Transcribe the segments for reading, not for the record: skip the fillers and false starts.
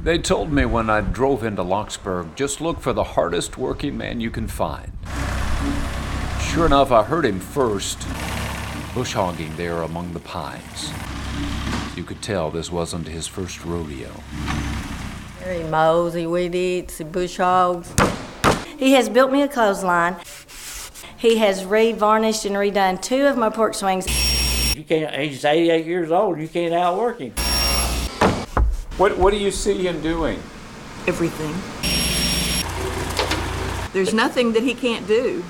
They told me when I drove into Locksburg, just look for the hardest working man you can find. Sure enough, I heard him first, bush hogging there among the pines. You could tell this wasn't his first rodeo. He mows, he weed eats, he bush hogs. He has built me a clothesline. He has re-varnished and redone 2 of my porch swings. You can't, he's 88 years old, you can't outwork him. What do you see him doing? Everything. There's nothing that he can't do.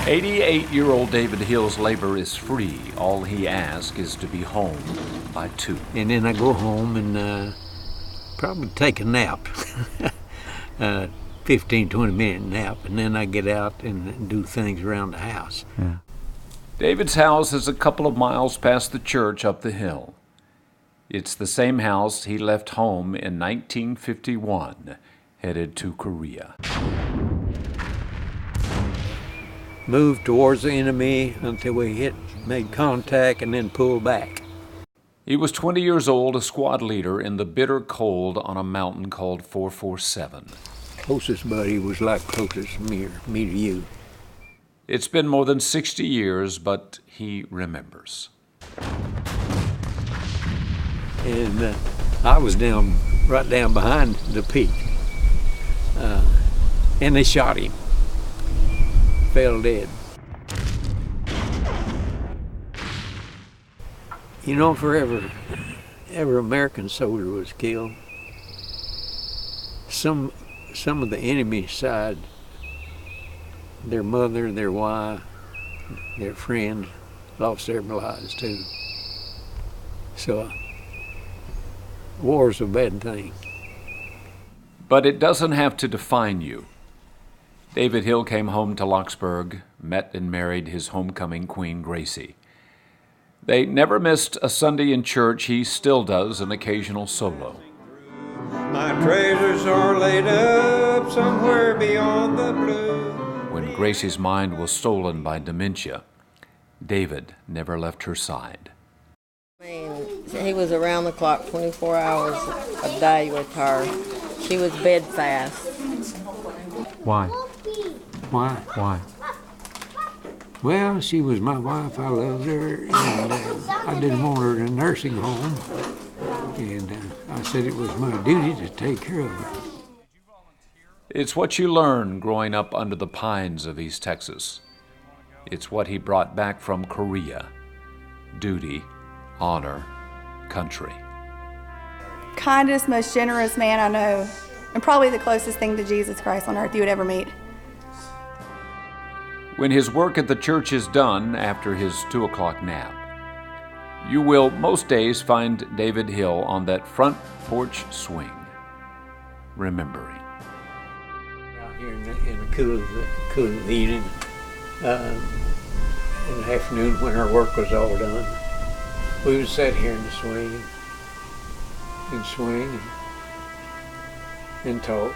88-year-old David Hill's labor is free. All he asks is to be home by 2. And then I go home and probably take a nap. 15, 20-minute nap, and then I get out and do things around the house. Yeah. David's house is a couple of miles past the church up the hill. It's the same house he left home in 1951, headed to Korea. Moved towards the enemy until we made contact and then pulled back. He was 20 years old, a squad leader in the bitter cold on a mountain called 447. Closest buddy was like closest me to you. It's been more than 60 years, but he remembers. And I was right down behind the peak. And they shot him. Fell dead. You know, forever, every American soldier was killed. Some of the enemy side, their mother, their wife, their friends lost their lives too. So war's a bad thing. But it doesn't have to define you. David Hill came home to Locksburg, met and married his homecoming queen, Gracie. They never missed a Sunday in church. He still does an occasional solo. My treasures are laid up somewhere beyond the blue. When Gracie's mind was stolen by dementia, David never left her side. He was around the clock 24 hours a day with her. She was bedfast. Why? Why? Why? Well, she was my wife. I loved her, and I didn't want her in a nursing home. And I said it was my duty to take care of her. It's what you learn growing up under the pines of East Texas. It's what he brought back from Korea. Duty, honor, country. Kindest, most generous man I know, and probably the closest thing to Jesus Christ on earth you would ever meet. When his work at the church is done after his 2:00 nap, you will most days find David Hill on that front porch swing, remembering. Out here in the cool of the evening, in the afternoon when our work was all done, we would sit here in the swing and swing and talk.